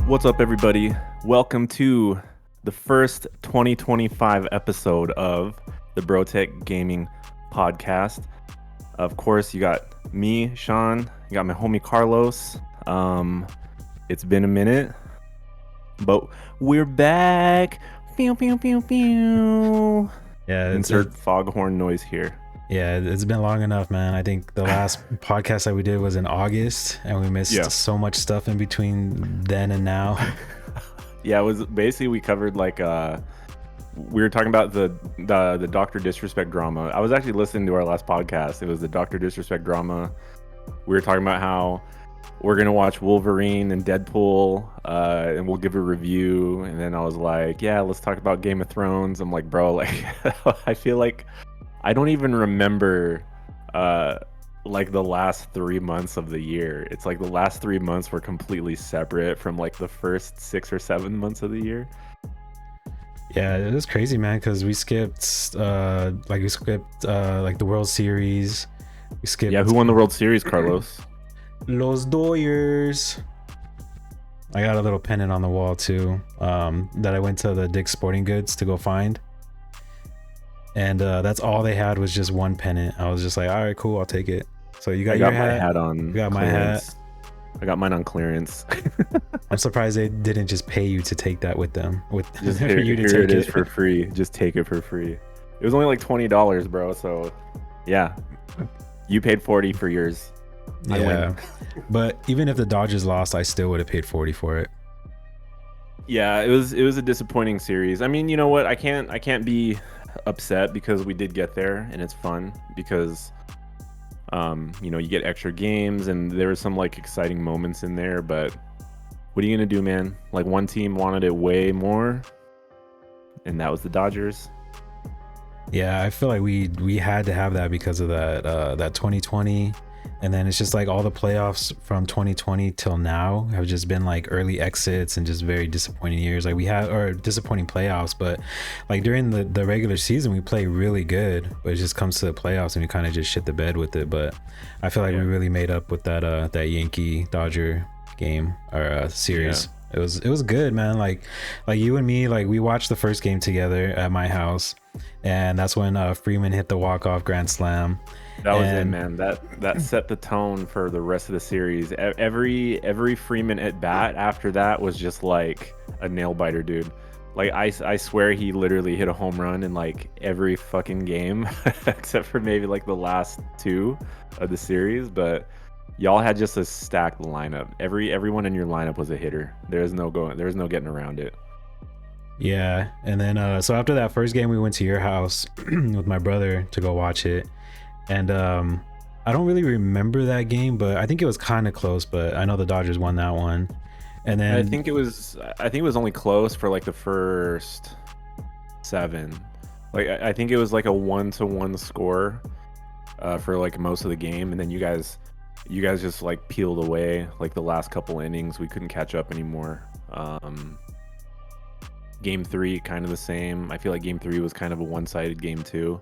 What's up, everybody? Welcome to the first 2025 episode of the BroTech Gaming Podcast. Of course, you got me, Sean. You got my homie Carlos. It's been a minute, but we're back. Pew pew pew pew. Yeah, Insert foghorn noise here. Yeah, it's been long enough, man. I think the last podcast that we did was in August, and we missed so much stuff in between then and now. Yeah, it was basically we covered like we were talking about the Dr. Disrespect drama. I was actually listening to our last podcast. It was the Dr. Disrespect drama. We were talking about how we're gonna watch Wolverine and Deadpool, and we'll give a review. And then I was like, yeah, let's talk about Game of Thrones. I'm like, bro, like I feel like I don't even remember like the last 3 months of the year. It's like the last 3 months were completely separate from like the first 6 or 7 months of the year. Yeah, it was crazy, man, because we skipped like the World Series. We skipped. Yeah, who won the World Series, Carlos? Los Doyers. I got a little pennant on the wall too, that I went to the Dick's Sporting Goods to go find. And that's all they had was just one pennant. I was just like, all right, cool, I'll take it. So you got your hat. My hat on. You got clearance. my hat. I got mine on clearance. I'm surprised they didn't just pay you to take that with them. Just here, you to here take it is for free. Just take it for free. It was only like $20, bro. So yeah, you paid $40 for yours. Yeah, but even if the Dodgers lost, I still would have paid $40 for it. Yeah, it was a disappointing series. I mean, you know what? I can't be upset because we did get there and it's fun because you know, you get extra games and there were some like exciting moments in there, but what are you gonna do, man? Like one team wanted it way more and that was the Dodgers. Yeah, I feel like we had to have that because of that 2020. And then it's just like all the playoffs from 2020 till now have just been like early exits and just very disappointing years. Like we had, or disappointing playoffs, but like during the regular season, we play really good, but it just comes to the playoffs and we kind of just shit the bed with it. But I feel like we really made up with that Yankee Dodger game or series. Yeah. It was good, man. Like you and me, like we watched the first game together at my house, and that's when Freeman hit the walk-off grand slam. That was it, man. That set the tone for the rest of the series. Every Freeman at bat after that was just like a nail biter, dude. Like I swear he literally hit a home run in like every fucking game except for maybe like the last two of the series. But y'all had just a stacked lineup. Everyone in your lineup was a hitter. There's no getting around it. Yeah, and then so after that first game, we went to your house with my brother to go watch it. And I don't really remember that game, but I think it was kind of close. But I know the Dodgers won that one. And then I think it was only close for like the first 7. Like I think it was like a 1-1 score for like most of the game, and then you guys just like peeled away. Like the last couple innings, we couldn't catch up anymore. Game 3 kind of the same. I feel like game 3 was kind of a one-sided game too.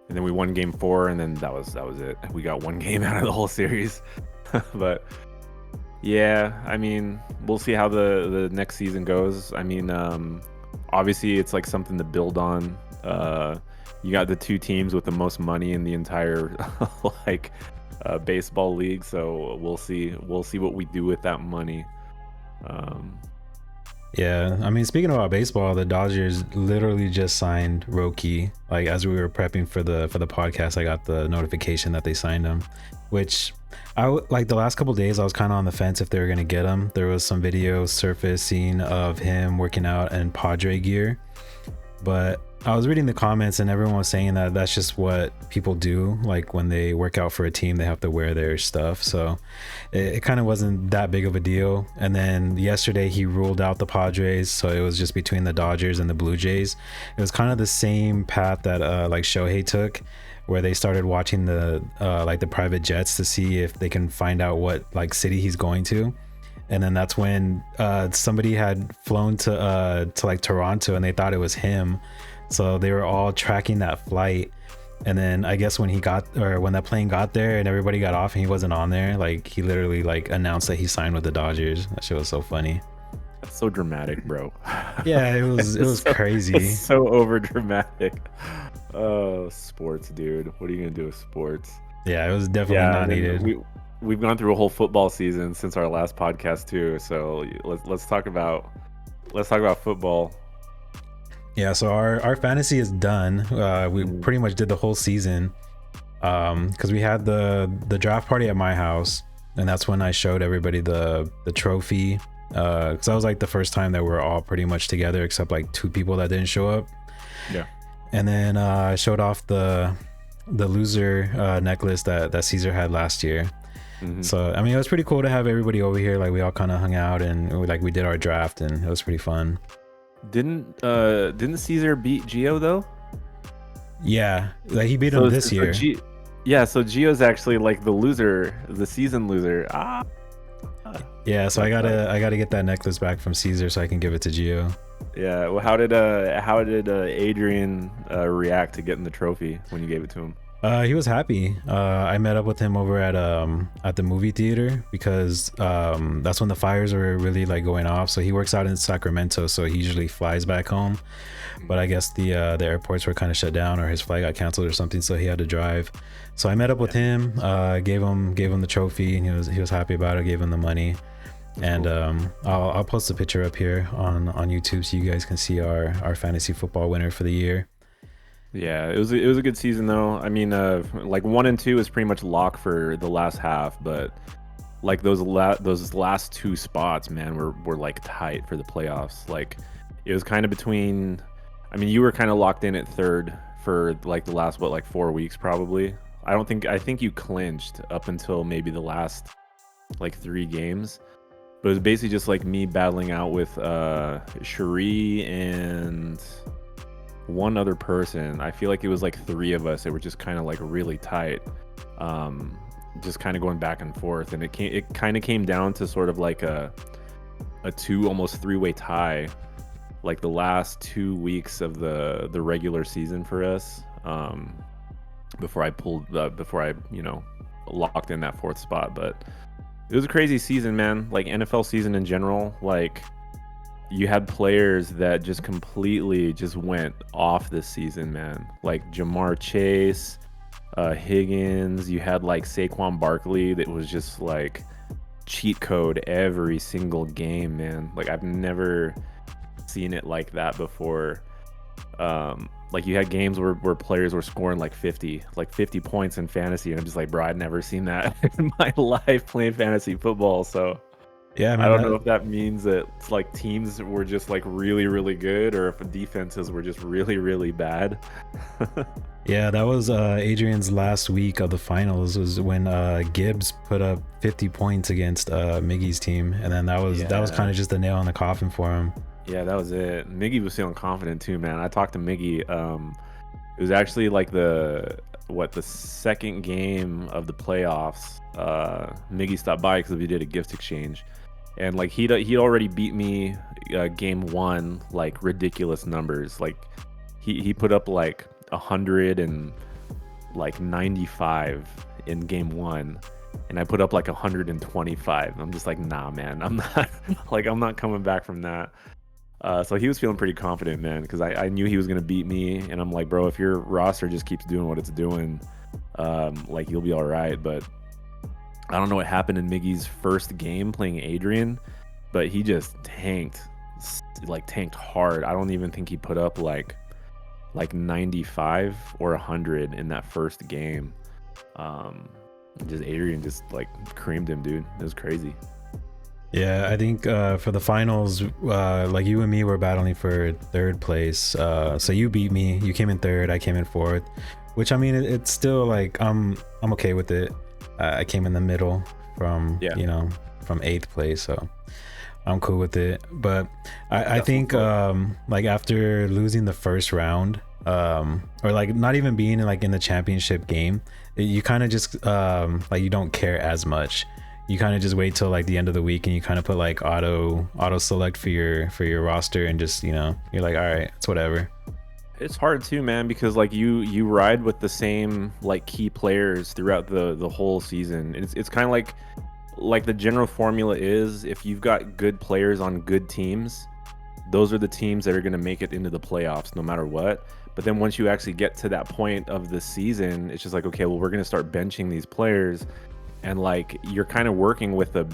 And then we won game 4, and then that was it. We got one game out of the whole series. But yeah, I mean, we'll see how the next season goes. I mean, obviously it's like something to build on. You got the two teams with the most money in the entire like baseball league, so we'll see what we do with that money. Yeah, I mean, speaking about baseball, the Dodgers literally just signed Roki. Like as we were prepping for the podcast, I got the notification that they signed him, which like the last couple of days I was kind of on the fence if they were gonna get him. There was some videos surfacing of him working out in Padre gear, but I was reading the comments and everyone was saying that that's just what people do. Like when they work out for a team, they have to wear their stuff. So it kind of wasn't that big of a deal. And then yesterday he ruled out the Padres. So it was just between the Dodgers and the Blue Jays. It was kind of the same path that like Shohei took, where they started watching the like the private jets to see if they can find out what like city he's going to. And then that's when somebody had flown to like Toronto and they thought it was him. So they were all tracking that flight. And then I guess when that plane got there and everybody got off and he wasn't on there, like he literally like announced that he signed with the Dodgers. That shit was so funny. So dramatic, bro. Yeah, it was crazy. It's so over dramatic. Oh, sports, dude. What are you gonna do with sports? Yeah, it was definitely Yeah, not and then needed. we've gone through a whole football season since our last podcast too. So let's talk about football. Yeah, so our fantasy is done. We Mhm. pretty much did the whole season. Because we had the draft party at my house, and that's when I showed everybody the trophy. Because that was like the first time that we're all pretty much together, except like two people that didn't show up. Yeah. And then I showed off the loser necklace that Caesar had last year. Mhm. So I mean, it was pretty cool to have everybody over here. Like we all kind of hung out and we did our draft, and it was pretty fun. Didn't Caesar beat Geo though? Yeah, like he beat him this year. Yeah, so Geo's actually like the loser, the season loser. Yeah, so I gotta get that necklace back from Caesar so I can give it to Gio. Yeah. Well, how did Adrian react to getting the trophy when you gave it to him? He was happy. I met up with him over at the movie theater because that's when the fires were really like going off. So he works out in Sacramento, so he usually flies back home. But I guess the airports were kind of shut down, or his flight got canceled or something, so he had to drive. So I met up with him, gave him the trophy, and he was happy about it. Gave him the money, and I'll post a picture up here on YouTube so you guys can see our fantasy football winner for the year. Yeah, it was a good season though. I mean, like 1 and 2 is pretty much locked for the last half, but like those last two spots, man, were like tight for the playoffs. Like it was kind of between. I mean, you were kind of locked in at third for like the last like 4 weeks probably. I think you clinched up until maybe the last like 3 games. But it was basically just like me battling out with Cherie and one other person. I feel like it was like 3 of us that were just kind of like really tight, just kind of going back and forth, and it kind of came down to sort of like a two, almost 3-way tie, like the last 2 weeks of the regular season for us, before I locked in that fourth spot. But it was a crazy season, man. Like NFL season in general, like you had players that just completely just went off this season, man. Like Jamar Chase, Higgins. You had like Saquon Barkley that was just like cheat code every single game, man. Like I've never seen it like that before. Like you had games where players were scoring like 50 points in fantasy, and I'm just like, bro, I've never seen that in my life playing fantasy football. So Yeah, I man. don't know if that means that it's like teams were just like really, really good, or if defenses were just really, really bad. Yeah, that was Adrian's last week of the finals was when Gibbs put up 50 points against Miggy's team, and then that was kind of just the nail in the coffin for him. Yeah, that was it. Miggy was feeling confident too, man. I talked to Miggy. It was actually like the second game of the playoffs. Miggy stopped by because we did a gift exchange, and like he already beat me game one, like ridiculous numbers. Like he put up like 195 in game one, and I put up like 125. I'm just like, nah, man, I'm not coming back from that. So he was feeling pretty confident, man, because I knew he was gonna beat me, and I'm like, bro, if your roster just keeps doing what it's doing, like you'll be all right. But I don't know what happened in Miggy's first game playing Adrian, but he just tanked hard. I don't even think he put up like 95 or 100 in that first game. Just Adrian just like creamed him, dude. It was crazy. Yeah, I think for the finals, like you and me were battling for third place. So you beat me. You came in third. I came in fourth. Which I mean, it's still like I'm okay with it. I came in the middle from from eighth place, so I'm cool with it. But I think like after losing the first round, or like not even being in the championship game, you kind of just like you don't care as much. You kind of just wait till like the end of the week, and you kind of put like auto select for your roster, and just you're like, all right, it's whatever. It's hard too, man, because like you ride with the same like key players throughout the whole season. It's kind of like the general formula is if you've got good players on good teams, those are the teams that are going to make it into the playoffs no matter what. But then once you actually get to that point of the season, it's just like, okay, well, we're going to start benching these players, and like you're kind of working with a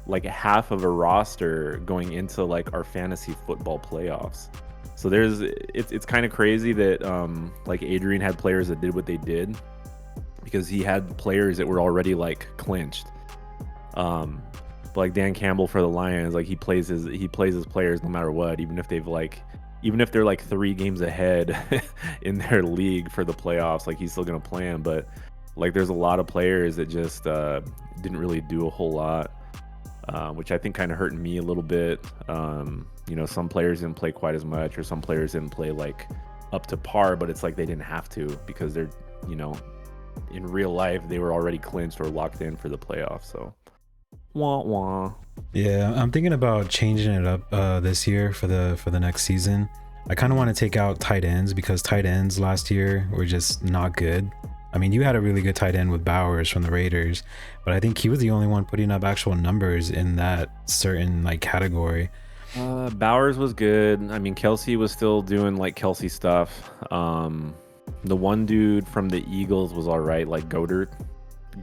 like half of a roster going into like our fantasy football playoffs. So it's kind of crazy that like Adrian had players that did what they did because he had players that were already like clinched. But like Dan Campbell for the Lions, like he plays his players no matter what, even if they're like 3 games ahead in their league for the playoffs, like he's still gonna play them. But like there's a lot of players that just didn't really do a whole lot, which I think kind of hurt me a little bit. You know, some players didn't play quite as much, or some players didn't play like up to par, but it's like they didn't have to because they're, you know, in real life they were already clinched or locked in for the playoffs. So wah wah. Yeah, I'm thinking about changing it up this year for the next season. I kind of want to take out tight ends because tight ends last year were just not good. I mean, you had a really good tight end with Bowers from the Raiders, but I think he was the only one putting up actual numbers in that certain like category. Bowers was good. I mean, Kelsey was still doing like Kelsey stuff. The one dude from the Eagles was all right, like Goddard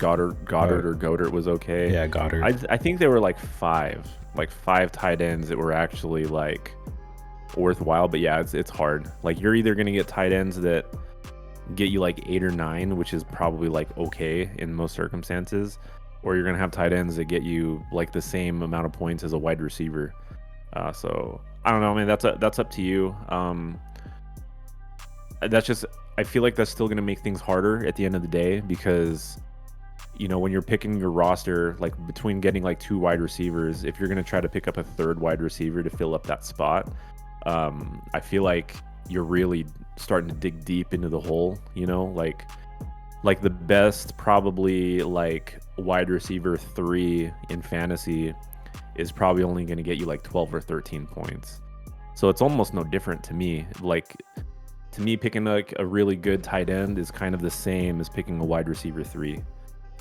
was okay. Yeah, Goddard. I think there were like five tight ends that were actually like worthwhile. But yeah, it's hard. Like you're either gonna get tight ends that get you like 8 or 9, which is probably like okay in most circumstances, or you're gonna have tight ends that get you like the same amount of points as a wide receiver. So I don't know, man. That's up to you. That's just, I feel like that's still gonna make things harder at the end of the day because, you know, when you're picking your roster, like between getting like 2 wide receivers, if you're gonna try to pick up a 3rd wide receiver to fill up that spot, I feel like you're really starting to dig deep into the hole. You know, like the best probably like wide receiver 3 in fantasy is probably only going to get you like 12 or 13 points. So it's almost no different to me. Like to me, picking like a really good tight end is kind of the same as picking a wide receiver 3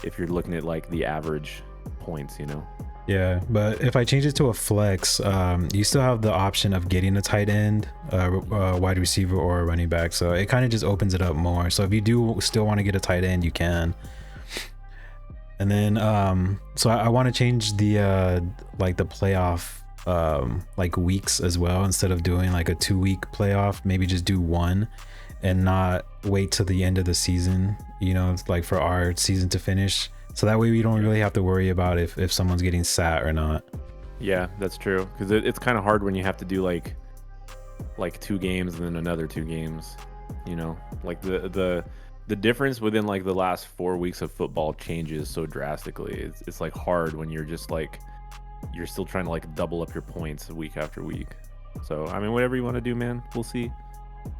if you're looking at like the average points, you know. Yeah, but if I change it to a flex, you still have the option of getting a tight end, wide receiver, or a running back. So it kind of just opens it up more. So if you do still want to get a tight end, you can. And then, so I want to change the like the playoff like weeks as well. Instead of doing like a 2-week playoff, maybe just do 1 and not wait till the end of the season. You know, like for our season to finish. So that way we don't really have to worry about if someone's getting sat or not. Yeah, that's true. Because it's kind of hard when you have to do like 2 games and then another 2 games. You know, like the difference within like the last 4 weeks of football changes so drastically. It's like hard when you're just like you're still trying to like double up your points week after week. So I mean, whatever you want to do, man, we'll see.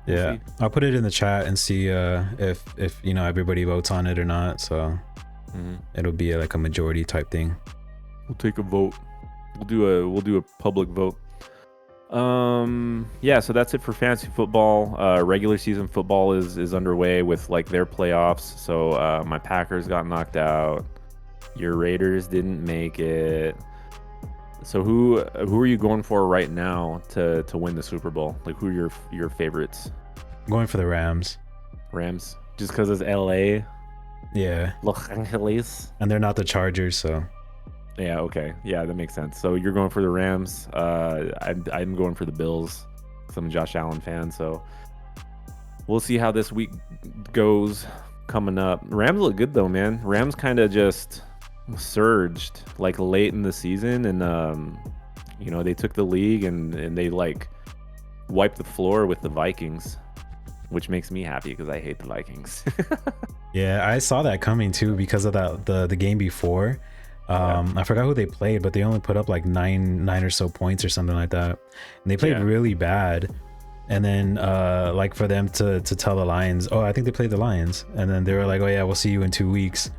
Yeah, I'll put it in the chat and see if you know everybody votes on it or not. So. It'll be like a majority type thing. We'll take a vote. We'll do a public vote. Yeah, so that's it for fantasy football. Regular season football is underway with like their playoffs. So my Packers got knocked out. Your Raiders didn't make it. So who are you going for right now to win the Super Bowl? Like who are your favorites? I'm going for the Rams. Rams, just because it's LA. Yeah. Los Angeles. And they're not the Chargers, so. Yeah, okay. Yeah, that makes sense. So you're going for the Rams. I'm going for the Bills. I'm a Josh Allen fan, so we'll see how this week goes coming up. Rams look good though, man. Rams kind of just surged like late in the season, and you know, they took the league and they like wiped the floor with the Vikings, which makes me happy because I hate the Vikings. Yeah, I saw that coming too because of that the game before. I forgot who they played, but they only put up like nine or so points or something like that. And they played really bad. And then like for them to tell the Lions, oh, I think they played the Lions. And then they were like, oh yeah, we'll see you in 2 weeks.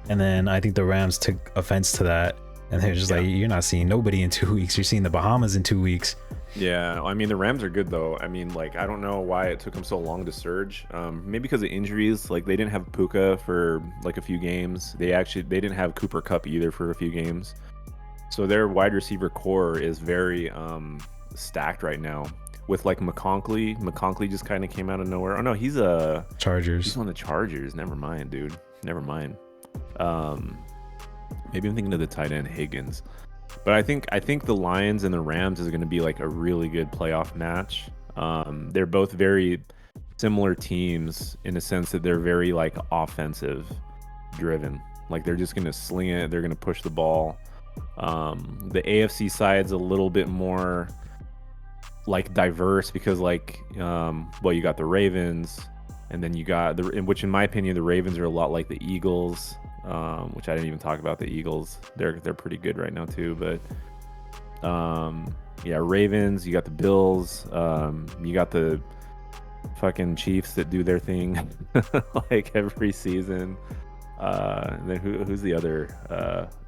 And then I think the Rams took offense to that. And they're just like, you're not seeing nobody in 2 weeks. You're seeing the Bahamas in 2 weeks. Yeah, I mean the Rams are good though. I mean, like I don't know why it took them so long to surge. Maybe because of injuries. Like they didn't have Puka for like a few games. They didn't have Cooper Cup either for a few games. So their wide receiver core is very stacked right now. With like McConkey. McConkey just kind of came out of nowhere. Oh no, he's Chargers. on the Chargers. Never mind, dude. Never mind. Um, Maybe I'm thinking of the tight end Higgins. But I think the Lions and the Rams is going to be like a really good playoff match. They're both very similar teams in the sense that they're very like offensive driven. Like they're just going to sling it. They're going to push the ball. The AFC side's a little bit more like diverse because like well, you got the Ravens, and then you got which in my opinion the Ravens are a lot like the Eagles, which I didn't even talk about the Eagles. They're pretty good right now too, but yeah, Ravens, you got the Bills, you got the fucking Chiefs that do their thing like every season. And then who's the other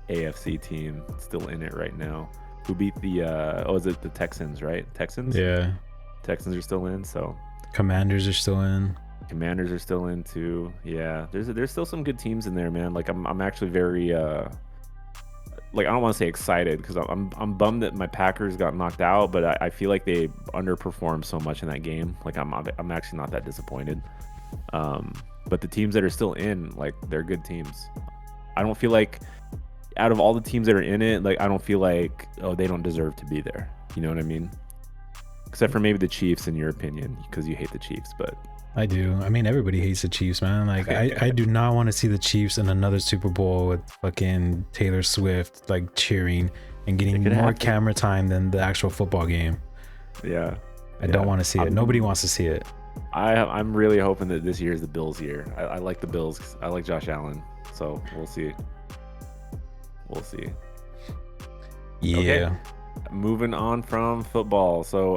AFC team still in it right now? Who beat the is it the Texans, right? Texans? Yeah. Texans are still in, so Commanders are still in. Commanders are still in too. Yeah, there's still some good teams in there, man. Like I'm actually very like I don't want to say excited because I'm bummed that my Packers got knocked out, but I feel like they underperformed so much in that game. Like I'm actually not that disappointed. But the teams that are still in, like they're good teams. I don't feel like out of all the teams that are in it, like I don't feel like they don't deserve to be there. You know what I mean? Except for maybe the Chiefs, in your opinion, because you hate the Chiefs, but. I do. I mean, everybody hates the Chiefs, man. Like, I do not want to see the Chiefs in another Super Bowl with fucking Taylor Swift, like, cheering and getting more camera time than the actual football game. Yeah. I don't want to see it. Nobody wants to see it. I'm really hoping that this year is the Bills' year. I like the Bills. I like Josh Allen. So, we'll see. We'll see. Yeah. Okay. Moving on from football. So,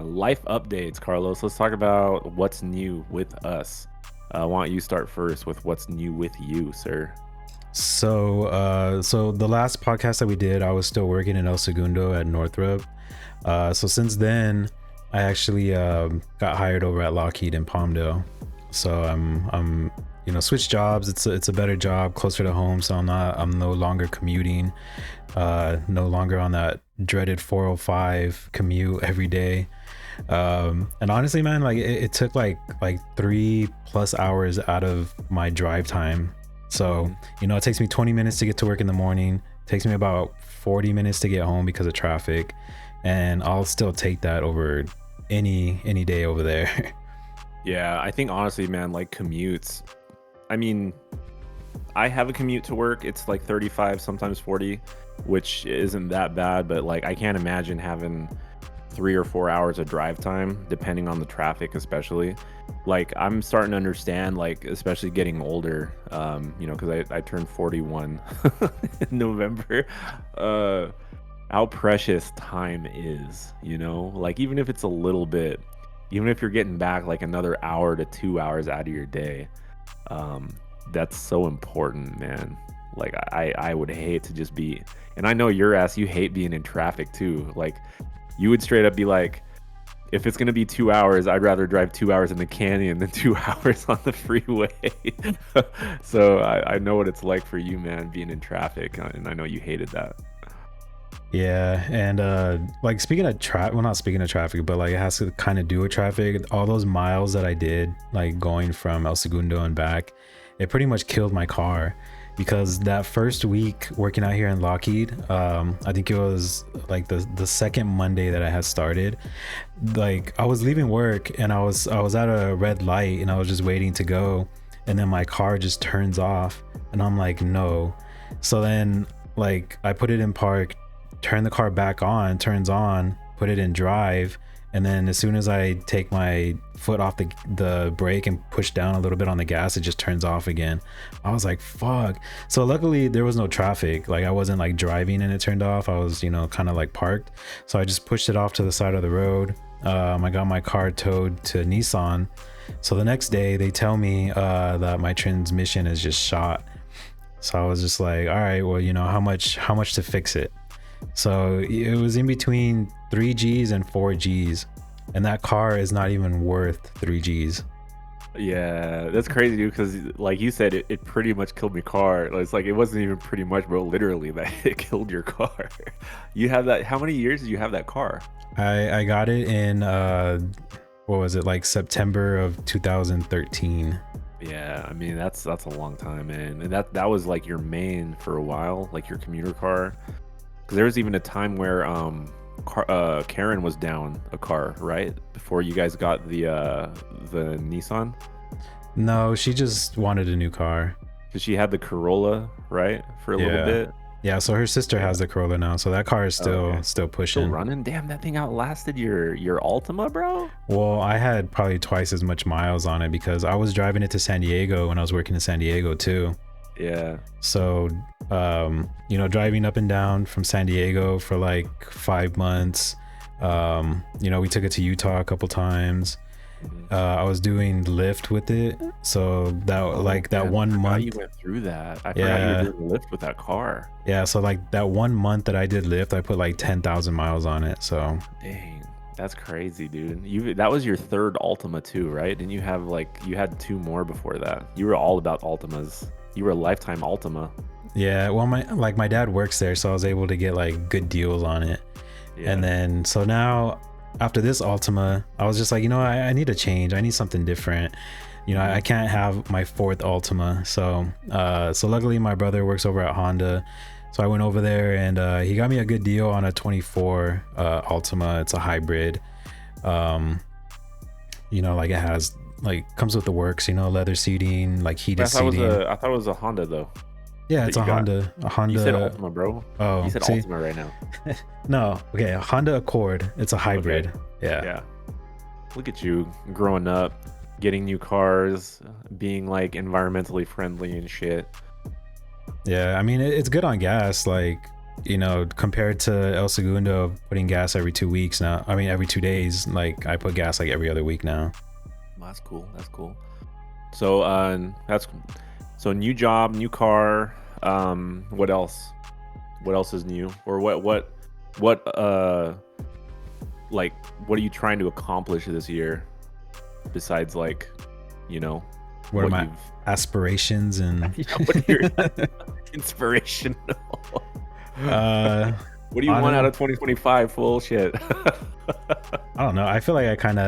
life updates, Carlos. Let's talk about what's new with us. Why don't you start first with what's new with you, sir? So, so the last podcast that we did, I was still working in El Segundo at Northrop. So since then, I actually got hired over at Lockheed in Palmdale. So I'm switched jobs. It's a better job, closer to home. So I'm no longer commuting. No longer on that dreaded 405 commute every day. And honestly, man, like it took like 3+ hours out of my drive time. So, it takes me 20 minutes to get to work in the morning. It takes me about 40 minutes to get home because of traffic. And I'll still take that over any day over there. Yeah, I think honestly, man, like commutes. I mean, I have a commute to work. It's like 35, sometimes 40, which isn't that bad, but like I can't imagine having 3 or 4 hours of drive time, depending on the traffic, especially. Like I'm starting to understand, like especially getting older, because I turned 41 in November. How precious time is, like even if it's a little bit, even if you're getting back like another hour to 2 hours out of your day, that's so important, man. Like I would hate to just be, and I know your ass, you hate being in traffic too. Like you would straight up be like, if it's gonna be 2 hours, I'd rather drive 2 hours in the canyon than 2 hours on the freeway. So I know what it's like for you, man, being in traffic, and I know you hated that. Yeah, and like speaking of traffic, well, not speaking of traffic, but like it has to kind of do with traffic. All those miles that I did, like going from El Segundo and back, it pretty much killed my car. Because that first week working out here in Lockheed, I think it was like the second Monday that I had started, like I was leaving work and I was at a red light and I was just waiting to go, and then my car just turns off and I'm like, no. So then like I put it in park, turn the car back on, turns on, put it in drive, and then as soon as I take my foot off the brake and push down a little bit on the gas, it just turns off again. I was like, fuck. So luckily there was no traffic. Like I wasn't like driving and it turned off. I was, kind of like parked. So I just pushed it off to the side of the road. I got my car towed to Nissan. So the next day they tell me that my transmission is just shot. So I was just like, all right, well, how much to fix it? So it was in between 3 Gs and 4 Gs, and that car is not even worth 3 Gs. Yeah, that's crazy, dude. Because like you said, it pretty much killed my car. It's like it wasn't even pretty much, bro. Literally, that it killed your car. You have that. How many years did you have that car? I got it in what was it, like September of 2013. Yeah, I mean that's a long time, man. And that was like your main for a while, like your commuter car. Because there was even a time where Karen was down a car, right? Before you guys got the Nissan. No, she just wanted a new car. Because she had the Corolla, right, for a little Yeah. bit. Yeah, so her sister has the Corolla now, so that car is still Okay. still Still pushing. running. Damn, that thing outlasted your Altima, bro. Well, I had probably twice as much miles on it because I was driving it to San Diego when I was working in San Diego too. Yeah. So, you know, driving up and down from San Diego for like 5 months. You know, we took it to Utah a couple times. I was doing Lyft with it, so that like that Man, I 1 forgot month. you went through that. I forgot Yeah. you were doing Lyft with that car. Yeah, so like that 1 month that I did Lyft, I put like 10,000 miles on it. So Dang, that's crazy, dude. That was your third Altima too, right? Didn't you have like you had two more before that? You were all about Altimas. You were a lifetime Altima. yeah, well, my dad works there, so I was able to get like good deals on it. Yeah. And then so now after this Altima, I was just like, you know, I need a change. I need something different. You know, I can't have my fourth Altima. So so luckily my brother works over at Honda. So I went over there and he got me a good deal on a 24 Altima. It's a hybrid. You know, like it has like comes with the works, you know, leather seating, like heated seating. I thought it was a Honda though. Yeah, it's that a you got. Honda. A Honda. You said Altima, bro. Oh, You said see? Altima right now. No, okay, a Honda Accord. It's a hybrid. Yeah. Yeah. Look at you growing up, getting new cars, being like environmentally friendly and shit. Yeah, I mean it's good on gas, like, you know, compared to El Segundo putting gas every 2 weeks now. I mean every 2 days. Like I put gas like every other week now. Well, that's cool. That's cool. So so new job, new car. What else? What else is new? Or what like what are you trying to accomplish this year besides like, you know, What are my you've aspirations and what are your inspirational? What do you want out of 2025? Full shit. I don't know. I feel like I kind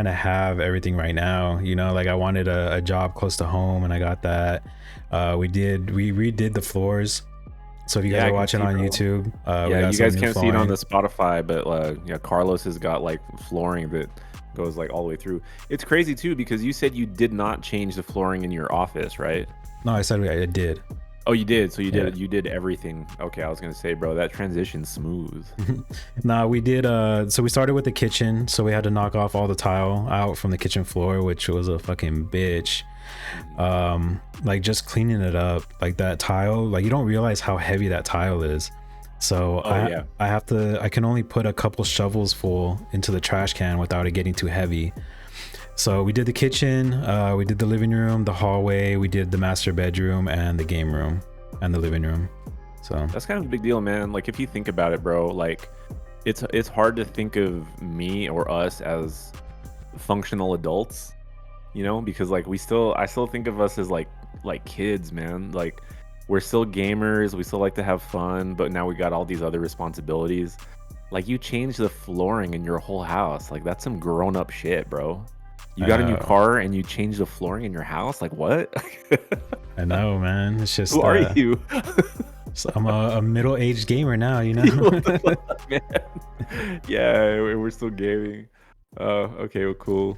of have everything right now. You know, like I wanted a job close to home, and I got that. We redid the floors. So if you guys are watching on YouTube, we yeah, got you some guys new can't see it on flooring. the Spotify, but yeah, Carlos has got like flooring that goes like all the way through. It's crazy too because you said you did not change the flooring in your office, right? No, I said I did. Oh, you did. So you Yeah. did. You did everything. Okay, I was gonna say, bro, that transition's smooth. No, we did. So we started with the kitchen. So we had to knock off all the tile out from the kitchen floor, which was a fucking bitch. Like just cleaning it up, like that tile, like you don't realize how heavy that tile is. So yeah. I can only put a couple shovels full into the trash can without it getting too heavy. So we did the kitchen, we did the living room, the hallway, we did the master bedroom and the game room and the living room. So That's kind of a big deal, man. Like if you think about it, bro, like it's hard to think of me or us as functional adults, you know, because like I still think of us as like kids, man. Like we're still gamers, we still like to have fun, but now we got all these other responsibilities. Like you changed the flooring in your whole house. Like that's some grown up shit, bro. You got a new car and you changed the flooring in your house? Like what? I know, man. It's just Who are you? so I'm a middle-aged gamer now, you know. What the fuck, man? Yeah, we're still gaming. Okay, well, cool.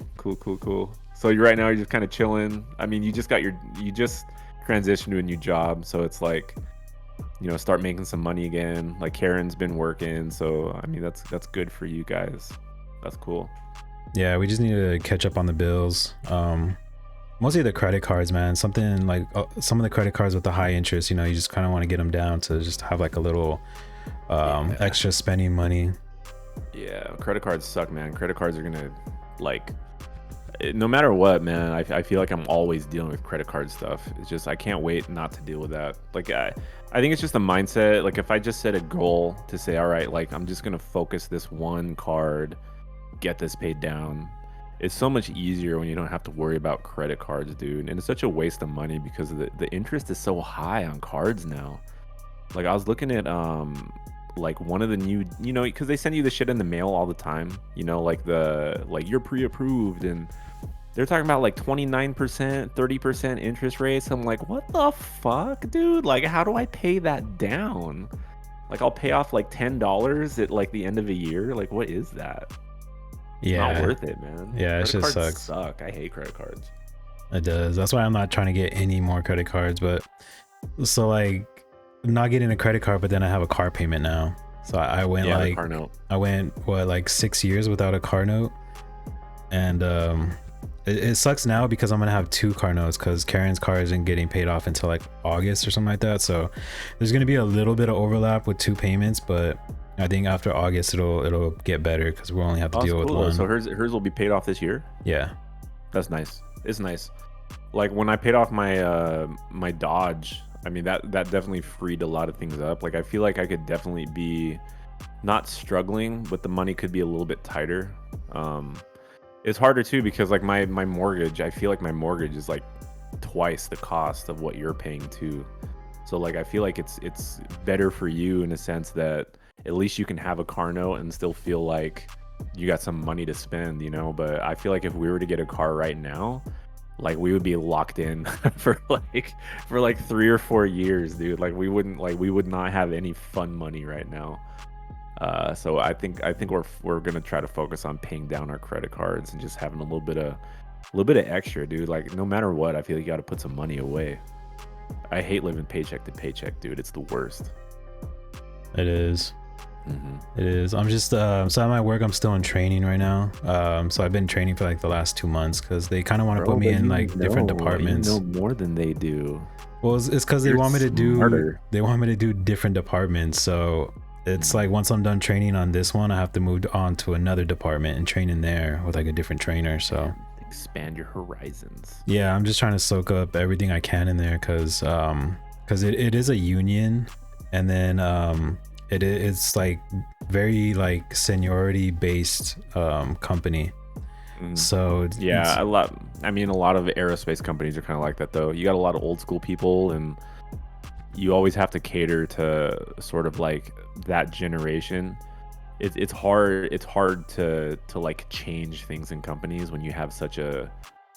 So you're just kind of chilling. I mean, you just transitioned to a new job, so it's like, you know, start making some money again. Like Karen's been working, so I mean that's good for you guys. That's cool. Yeah, we just need to catch up on the bills. Mostly the credit cards, man. Something like some of the credit cards with the high interest, you know, you just kind of want to get them down to just have like a little extra spending money. Yeah, credit cards suck, man. Credit cards are gonna like No matter what, man, I feel like I'm always dealing with credit card stuff. It's just I can't wait not to deal with that. Like I think it's just a mindset. Like if I just set a goal to say, all right, like I'm just gonna focus this one card, get this paid down. It's so much easier when you don't have to worry about credit cards, dude. And it's such a waste of money because the interest is so high on cards now. Like I was looking at like one of the new, because they send you the shit in the mail all the time, like like you're pre-approved, and they're talking about like 29%, 30% interest rates. I'm like, what the fuck, dude? Like, how do I pay that down? Like, I'll pay off like $10 at like the end of a year. Like, what is that? Yeah, Not worth it, man. yeah, it Credit just cards sucks. suck. I hate credit cards. It does. That's why I'm not trying to get any more credit cards. But so like, not getting a credit card, but then I have a car payment now. So I went Yeah, the like car note. I went what, like 6 years without a car note, and it sucks now because I'm gonna have two car notes because Karen's car isn't getting paid off until like August or something like that. So there's gonna be a little bit of overlap with two payments, but I think after August it'll get better because we'll only have to Oh, deal that's with cool, though. one. So hers will be paid off this year. Yeah, That's nice. It's nice. Like when I paid off my my Dodge, I mean that definitely freed a lot of things up. Like I feel like I could definitely be not struggling, but the money could be a little bit tighter. It's harder too because like my mortgage, I feel like my mortgage is like twice the cost of what you're paying too. So like I feel like it's better for you in a sense that at least you can have a car note and still feel like you got some money to spend, But I feel like if we were to get a car right now, like we would be locked in for like 3 or 4 years, dude. Like we would not have any fun money right now. So I think we're gonna try to focus on paying down our credit cards and just having a little bit of extra, dude. Like no matter what, I feel like you got to put some money away. I hate living paycheck to paycheck, dude. It's the worst. it is. Mm-hmm. It is. I'm just so at my work I'm still in training right now. So I've been training for like the last 2 months because they kind of want to put me in like different departments. You know more than they do. Well, it's because they You're want me to do smarter. different departments. So it's like once I'm done training on this one, I have to move on to another department and train in there with like a different trainer. So Expand your horizons. yeah, I'm just trying to soak up everything I can in there because it is a union, and then it's like very like seniority based company. So Yeah, a lot of aerospace companies are kind of like that though. You got a lot of old school people, and you always have to cater to sort of like that generation. It's hard to like change things in companies when you have such a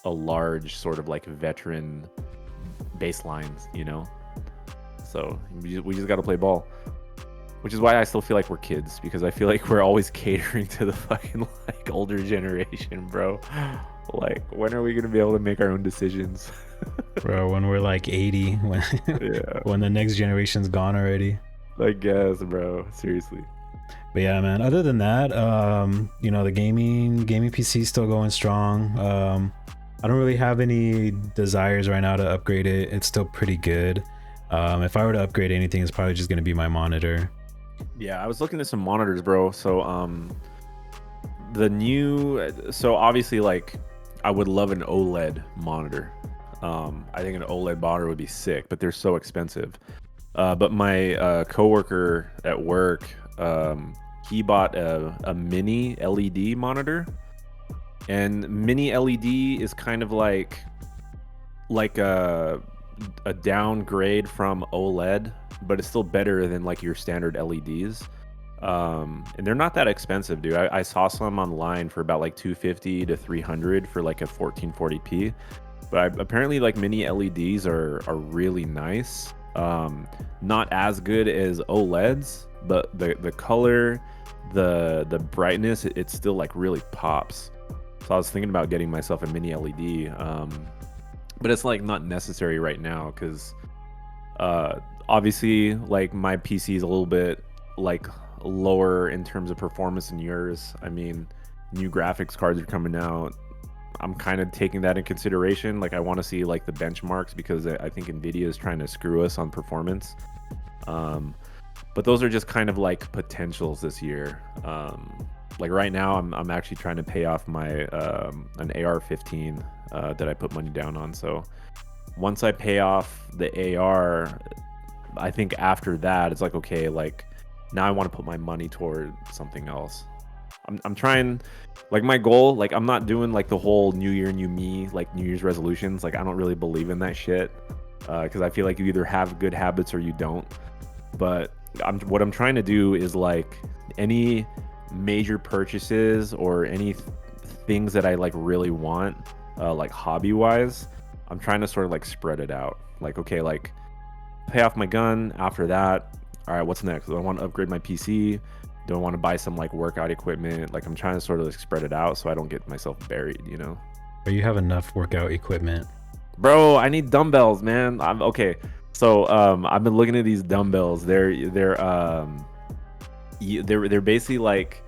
large sort of like veteran baselines, So we just got to play ball. Which is why I still feel like we're kids, because I feel like we're always catering to the fucking like older generation, bro. Like, when are we gonna be able to make our own decisions? bro, when we're like 80, Yeah, when the next generation's gone already. I guess, bro. Seriously. But yeah, man, other than that, the gaming PC is still going strong. I don't really have any desires right now to upgrade it. It's still pretty good. If I were to upgrade anything, it's probably just going to be my monitor. Yeah, I was looking at some monitors, bro. So obviously, like, I would love an OLED monitor. I think an OLED monitor would be sick, but they're so expensive. But my coworker at work, he bought a mini LED monitor, and mini LED is kind of like a downgrade from OLED, but it's still better than like your standard LEDs. And they're not that expensive, dude. I saw some online for about like $250 to $300 for like a 1440p. But apparently, like, mini LEDs are really nice. Not as good as OLEDs, but the color, the brightness, it still like really pops. So I was thinking about getting myself a mini LED. But it's like not necessary right now because obviously like my PC is a little bit like lower in terms of performance than yours. I mean, new graphics cards are coming out. I'm kind of taking that in consideration. Like I want to see like the benchmarks because I think Nvidia is trying to screw us on performance. But those are just kind of like potentials this year. like right now I'm actually trying to pay off my an AR-15 that I put money down on. So once I pay off the AR, I think after that it's like, okay, like now I want to put my money toward something else. I'm trying, like my goal, like I'm not doing like the whole new year new me, like New Year's resolutions. Like I don't really believe in that shit, because I feel like you either have good habits or you don't. But what I'm trying to do is like any major purchases or any things that I like really want, like hobby wise, I'm trying to sort of like spread it out. Like, okay, like pay off my gun. After that, all right, what's next? Do I want to upgrade my PC? Do I want to buy some like workout equipment? Like I'm trying to sort of like spread it out so I don't get myself buried, you know? Or you have enough workout equipment. Bro, I need dumbbells, man. I'm okay. So I've been looking at these dumbbells. They're basically like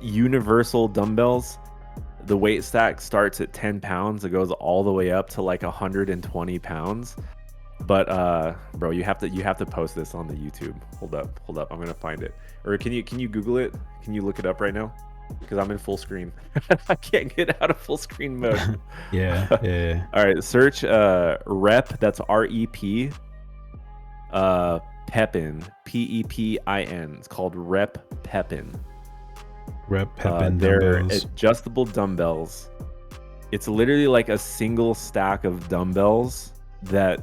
universal dumbbells. The weight stack starts at 10 pounds. It goes all the way up to like 120 pounds. But bro, you have to post this on the YouTube. Hold up. I'm gonna find it. Or can you Google it? Can you look it up right now? Because I'm in full screen. I can't get out of full screen mode. Yeah. All right, search rep. That's REP. Pepin. PEPIN. It's called Rep Pepin. Rep Pepin they're dumbbells. adjustable dumbbells. It's literally like a single stack of dumbbells that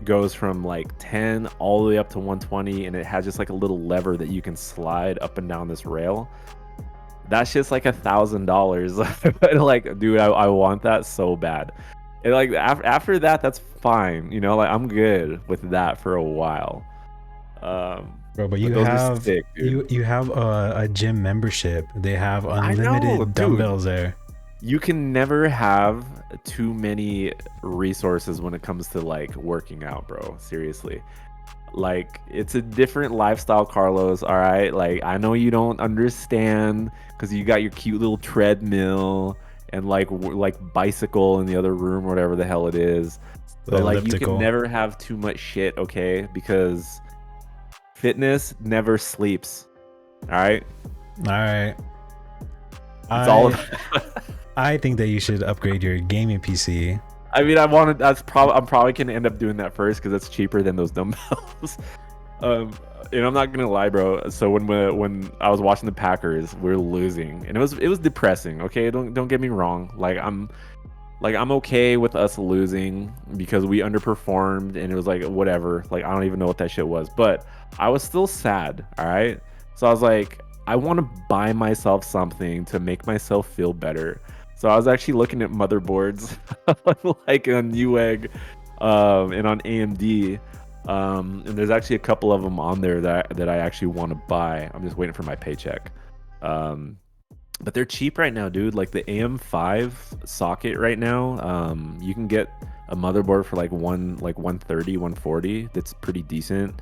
goes from like 10 all the way up to 120, and it has just like a little lever that you can slide up and down this rail. That shit's like $1,000. Like, dude, I want that so bad. And like after that, that's fine. You know, like I'm good with that for a while. Bro, but you those are have sick, dude. you have a gym membership. They have I know, unlimited dude. dumbbells there. You can never have too many resources when it comes to like working out, bro. Seriously. Like it's a different lifestyle, Carlos. All right. Like I know you don't understand because you got your cute little treadmill and like bicycle in the other room or whatever the hell it is. But like you Elliptical. can never have too much shit, okay? Because fitness never sleeps. All right. All right. It's all about I think that you should upgrade your gaming PC. I mean, I'm probably gonna end up doing that first because it's cheaper than those dumbbells. And I'm not gonna lie, bro. So when I was watching the Packers, we were losing, and it was depressing. Okay, don't get me wrong. I'm okay with us losing because we underperformed, and it was like whatever. Like I don't even know what that shit was, but I was still sad. All right, so I was like, I want to buy myself something to make myself feel better. So I was actually looking at motherboards, like on Newegg, and on AMD, and there's actually a couple of them on there that I actually want to buy. I'm just waiting for my paycheck, but they're cheap right now, dude. Like the AM5 socket right now, you can get a motherboard for like 130, 140. That's pretty decent.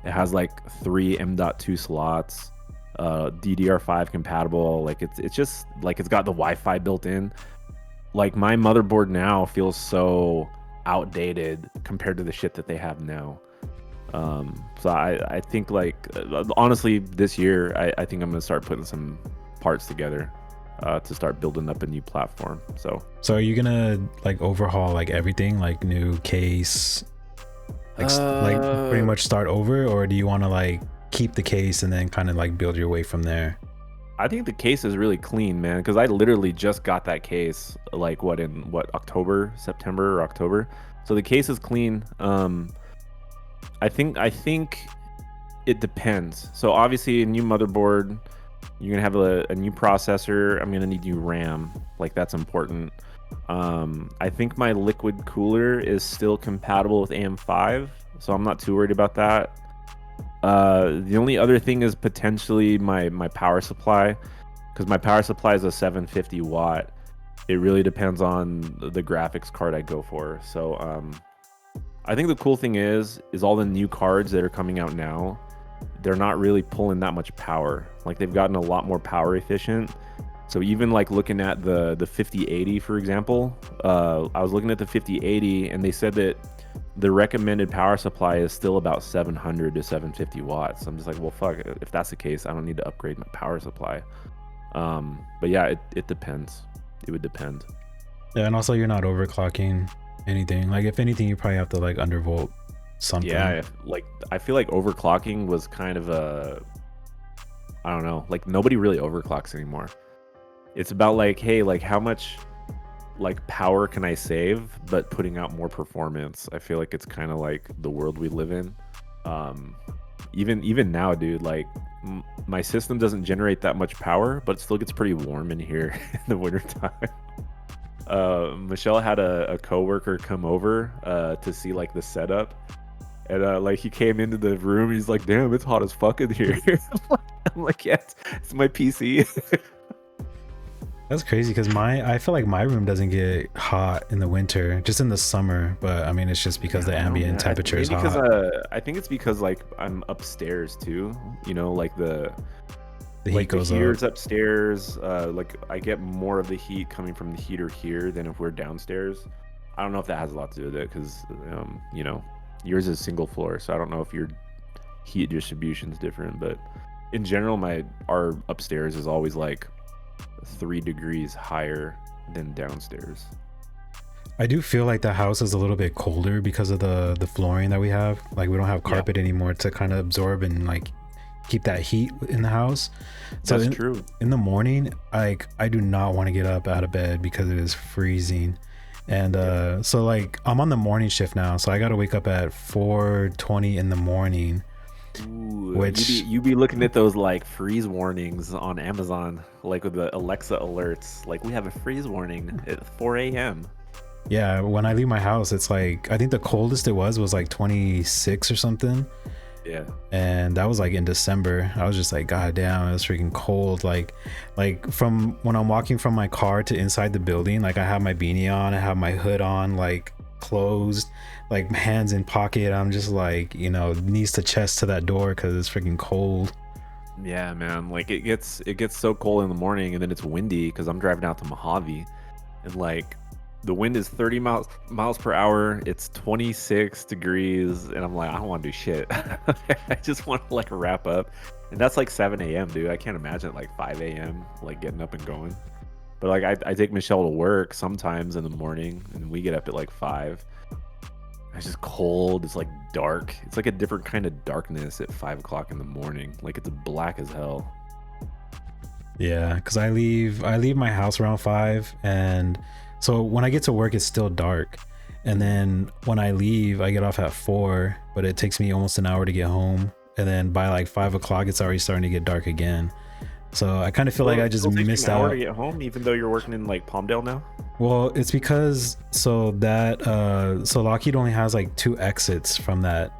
It has like 3 M.2 slots. DDR5 compatible. Like it's just like it's got the Wi-Fi built in. Like my motherboard now feels so outdated compared to the shit that they have now. So I think like honestly this year I think I'm gonna start putting some parts together to start building up a new platform. So are you gonna like overhaul like everything, like new case, like pretty much start over, or do you want to like keep the case and then kind of like build your way from there? I think the case is really clean, man, because I literally just got that case like September or October. So the case is clean. I think it depends. So obviously a new motherboard, you're gonna have a new processor. I'm gonna need new RAM. Like that's important. I think my liquid cooler is still compatible with AM5, so I'm not too worried about that. The only other thing is potentially my power supply, because my power supply is a 750 watt. It really depends on the graphics card I go for. So I think the cool thing is all the new cards that are coming out now, they're not really pulling that much power. Like they've gotten a lot more power efficient. So even like looking at the 5080, for example, I was looking at the 5080 and they said that the recommended power supply is still about 700 to 750 watts. I'm just like, well, fuck, if that's the case, I don't need to upgrade my power supply. But yeah, it depends. It would depend. Yeah, and also you're not overclocking anything. Like if anything, you probably have to like undervolt Yeah, something. like I feel like overclocking was kind of a, I don't know, like nobody really overclocks anymore. It's about like, hey, like how much like power can I save, but putting out more performance. I feel like it's kind of like the world we live in. Um, even now, dude, like my system doesn't generate that much power, but it still gets pretty warm in here in the wintertime. Michelle had a coworker come over to see like the setup, and like he came into the room. He's like, "Damn, it's hot as fuck in here." I'm like, "Yeah, it's my PC." That's crazy because I feel like my room doesn't get hot in the winter, just in the summer. But I mean, it's just because Yeah, the I don't know, ambient man. temperature is Maybe because hot. I think it's because like I'm upstairs too. You know, The heat like the goes up. heater's upstairs. Like I get more of the heat coming from the heater here than if we're downstairs. I don't know if that has a lot to do with it because you know, yours is single floor, so I don't know if your heat distribution's different. But in general, our upstairs is always like 3 degrees higher than downstairs. I do feel like the house is a little bit colder because of the flooring that we have. Like we don't have Yeah, carpet anymore to kind of absorb and like keep that heat in the house. So that's true. in the morning, like I do not want to get up out of bed because it is freezing. And Yeah. so like I'm on the morning shift now, so I got to wake up at 4:20 in the morning, Ooh, which you be looking at those like freeze warnings on Amazon, like with the Alexa alerts. Like we have a freeze warning at 4 a.m. yeah, when I leave my house, it's like I think the coldest it was like 26 or something. Yeah. And that was like in December. I was just like, God damn, it was freaking cold. Like from when I'm walking from my car to inside the building, like I have my beanie on, I have my hood on, like closed, like hands in pocket. I'm just like, you know, knees to chest to that door because it's freaking cold. Yeah, man. Like it gets so cold in the morning, and then it's windy because I'm driving out to Mojave, and like the wind is 30 miles per hour. It's 26 degrees, and I'm like, I don't want to do shit. I just want to like wrap up, and that's like 7 a.m., dude. I can't imagine at like 5 a.m. like getting up and going. But like I take Michelle to work sometimes in the morning, and we get up at like 5. It's just cold. It's like dark. It's like a different kind of darkness at 5 o'clock in the morning. Like it's black as hell. Yeah, because I leave my house around 5, and so when I get to work, it's still dark. And then when I leave, I get off at 4, but it takes me almost an hour to get home. And then by like 5 o'clock, it's already starting to get dark again. So I kind of feel like Well, I it just still takes you missed an hour to out. get home, even though you're working in like Palmdale now. Well, it's because so Lockheed only has like 2 exits from that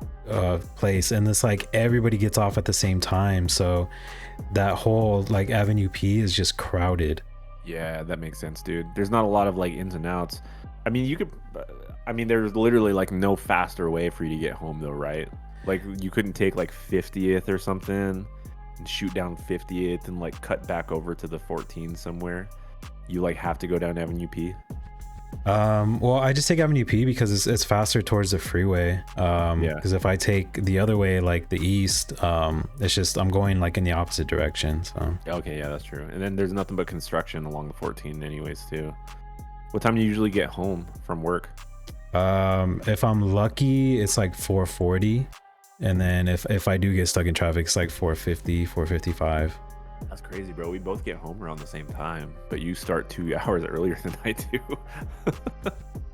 place, and it's like everybody gets off at the same time. So that whole like Avenue P is just crowded. Yeah, that makes sense, dude. There's not a lot of like ins and outs. I mean, you could. I mean, there's literally like no faster way for you to get home, though, right? Like you couldn't take like 50th or something and shoot down 50th and like cut back over to the 14 somewhere. You like have to go down Avenue P. Well, I just take Avenue P because it's faster towards the freeway. Yeah. Because if I take the other way, like the east, it's just I'm going like in the opposite direction. So Okay, yeah, that's true. And then there's nothing but construction along the 14 anyways too. What time do you usually get home from work? if I'm lucky, it's like 4:40, and then if I do get stuck in traffic, it's like 4:50, 4:55. That's crazy, bro. We both get home around the same time, but you start 2 hours earlier than I do.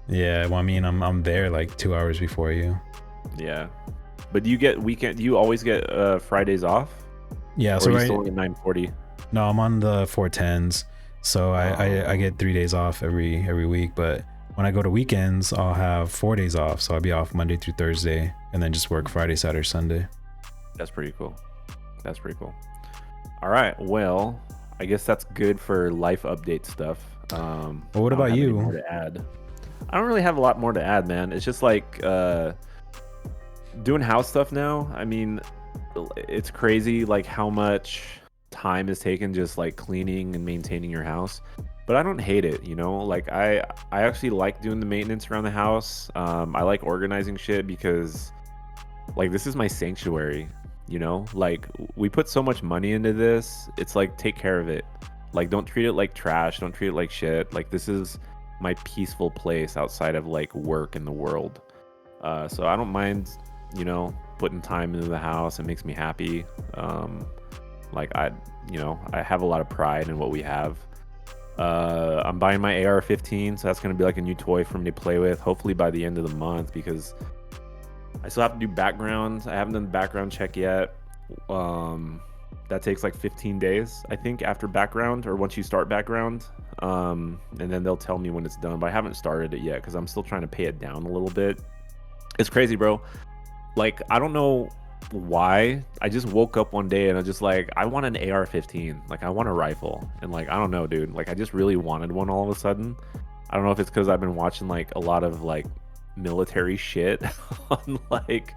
Yeah, well, I mean, I'm there like 2 hours before you. Yeah. But do you get weekend? Do you always get Fridays off? Yeah, Or so are you right. still at 9:40? No, I'm on the 410s, so I get 3 days off every week. But when I go to weekends, I'll have 4 days off, so I'll be off Monday through Thursday, and then just work Friday, Saturday, Sunday. That's pretty cool. That's pretty cool. All right. Well, I guess that's good for life update stuff. But what I don't about have any you? more to add. I don't really have a lot more to add, man. It's just like doing house stuff now. I mean, it's crazy like how much time is taken just like cleaning and maintaining your house. But I don't hate it, you know? Like I actually like doing the maintenance around the house. I like organizing shit because like this is my sanctuary, you know? Like we put so much money into this. It's like take care of it. Like, don't treat it like trash. Don't treat it like shit. Like, this is my peaceful place outside of like work in the world. So I don't mind, putting time into the house. It makes me happy. Like I have a lot of pride in what we have. I'm buying my AR-15, so that's gonna be like a new toy for me to play with. Hopefully by the end of the month, because I still have to do backgrounds. I haven't done the background check yet. That takes like 15 days, I think, after background, or once you start background. And then they'll tell me when it's done. But I haven't started it yet because I'm still trying to pay it down a little bit. It's crazy, bro. Like, I don't know why. I just woke up one day and I just like, I want an AR-15. Like, I want a rifle. And like, I don't know, dude. Like, I just really wanted one all of a sudden. I don't know if it's because I've been watching like a lot of like military shit on like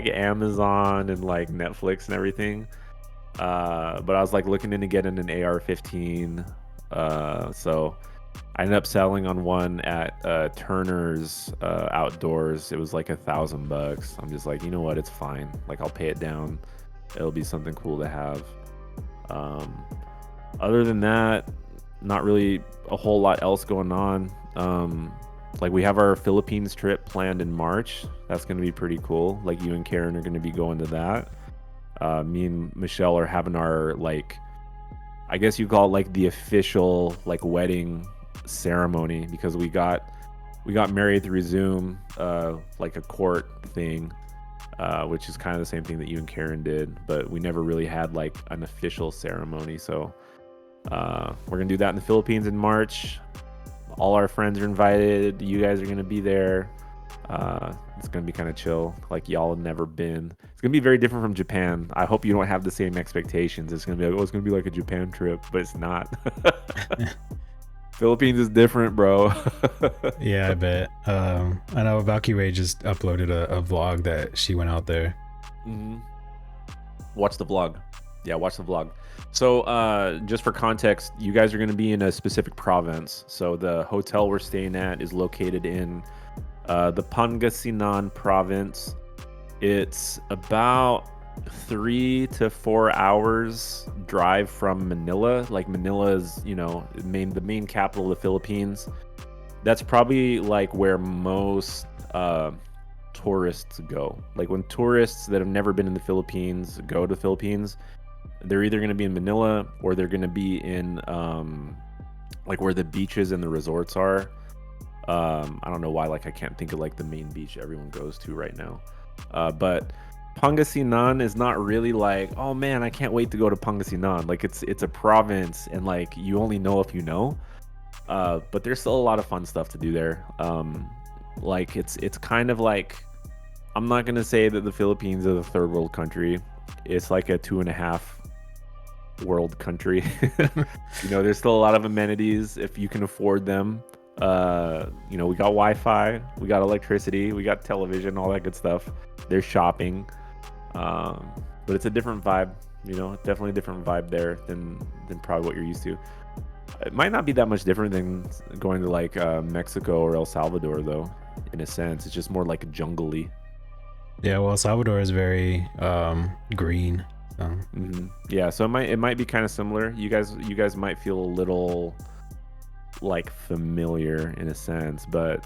Amazon and like Netflix and everything. But I was like looking into getting an AR-15. So I ended up selling on one at Turner's Outdoors. It was like $1,000. I'm just like, you know what? It's fine. Like, I'll pay it down. It'll be something cool to have. Other than that, not really a whole lot else going on. Like, we have our Philippines trip planned in March. That's going to be pretty cool. Like, you and Karen are going to be going to that. Me and Michelle are having our, like, I guess you call it like the official like wedding ceremony, because we got married through Zoom, like a court thing, which is kind of the same thing that you and Karen did, but we never really had like an official ceremony. So we're gonna do that in the Philippines in March. All our friends are invited. You guys are gonna be there. It's gonna be kind of chill. Like, y'all have never been. It's gonna be very different from Japan. I hope you don't have the same expectations. It's gonna be like, oh, it's gonna be like a Japan trip, but it's not. Philippines is different, bro. Yeah, I bet. I know Valkyrie just uploaded a vlog that she went out there. Mm-hmm. Watch the vlog. Yeah, watch the vlog. So just for context, you guys are going to be in a specific province. So the hotel we're staying at is located in the Pangasinan province. It's about 3 to 4 hours drive from Manila. Like, Manila is, the main capital of the Philippines. That's probably like where most tourists go. Like, when tourists that have never been in the Philippines go to the Philippines, they're either going to be in Manila or they're going to be in like where the beaches and the resorts are. I don't know why, like, I can't think of like the main beach everyone goes to right now. But Pangasinan is not really like, oh man, I can't wait to go to Pangasinan. Like, it's a province, and like, you only know if you know. But there's still a lot of fun stuff to do there. Like, it's kind of like, I'm not gonna say that the Philippines is a third world country. It's like a 2.5 world country. There's still a lot of amenities if you can afford them. We got Wi-Fi, we got electricity, we got television, all that good stuff. There's shopping, but it's a different vibe. Definitely a different vibe there than probably what you're used to. It might not be that much different than going to like Mexico or El Salvador, though. In a sense, it's just more like jungle-y. Yeah, well, El Salvador is very green. So. Mm-hmm. Yeah, so it might be kind of similar. You guys might feel a little like familiar in a sense, but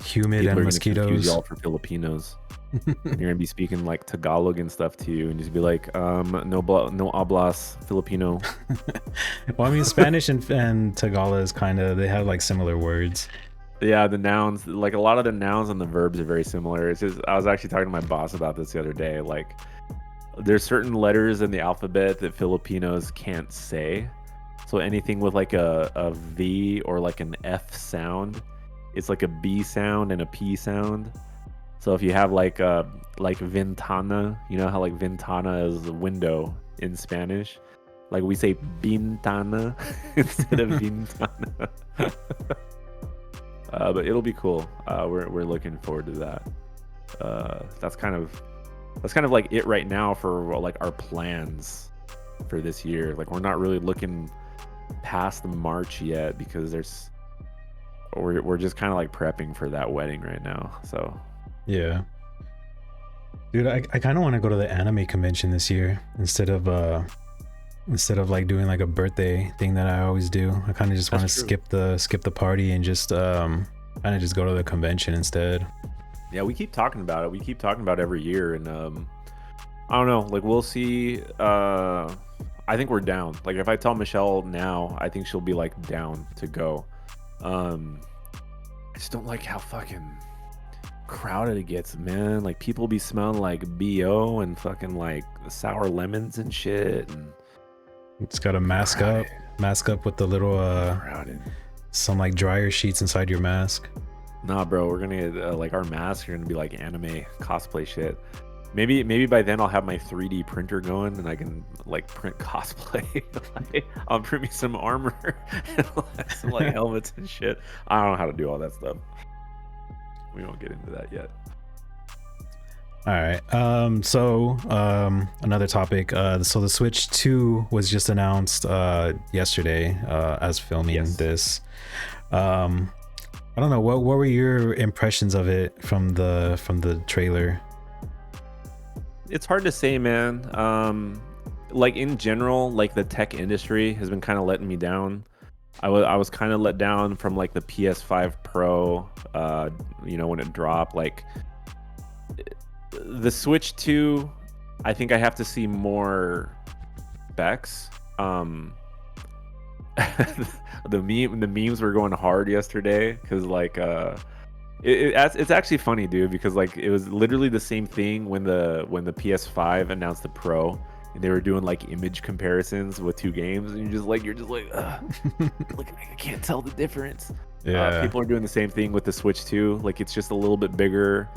humid and mosquitoes. Y'all for Filipinos. You're gonna be speaking like Tagalog and stuff to you, and just be like, no hablas Filipino. Well, I mean, Spanish and Tagalog is kind of, they have like similar words. Yeah, the nouns, like a lot of the nouns and the verbs are very similar. It's just, I was actually talking to my boss about this the other day. Like, there's certain letters in the alphabet that Filipinos can't say. So anything with like a V or like an F sound, it's like a B sound and a P sound. So if you have like ventana, you know how like ventana is a window in Spanish? Like, we say ventana instead of ventana. But it'll be cool. We're looking forward to that. That's kind of like it right now for like our plans for this year. Like, we're not really looking past March yet, because we're just kind of like prepping for that wedding right now. So yeah, dude, I kind of want to go to the anime convention this year instead of instead of like doing like a birthday thing that I always do. I kind of just want to That's true. skip the party and just kind of just go to the convention instead. Yeah, we keep talking about it. We keep talking about it every year, and I don't know. Like we'll see. I think we're down. Like if I tell Michelle now, I think she'll be like down to go. Um, I just don't like how fucking crowded it gets, man. Like people be smelling like BO and fucking like sour lemons and shit, and It's got to crowded, mask up with the little crowded. some like dryer sheets inside your mask. Nah, bro, we're gonna get like our masks are gonna be like anime cosplay shit. Maybe by then I'll have my 3D printer going and I can like print cosplay. Like, I'll print me some armor and like, some like helmets and shit. I don't know how to do all that stuff. We won't get into that yet. All right. Another topic. So the Switch 2 was just announced yesterday as filming Yes. this. I don't know what were your impressions of it from the trailer? It's hard to say, man. Like in general, like the tech industry has been kind of letting me down. I was kind of let down from like the PS5 Pro, when it dropped. Like the Switch 2, I think I have to see more specs. The memes were going hard yesterday because like it's actually funny, dude, because like it was literally the same thing when the PS5 announced the Pro and they were doing like image comparisons with two games and you're just like ugh, like I can't tell the difference. People are doing the same thing with the Switch 2. Like it's just a little bit bigger.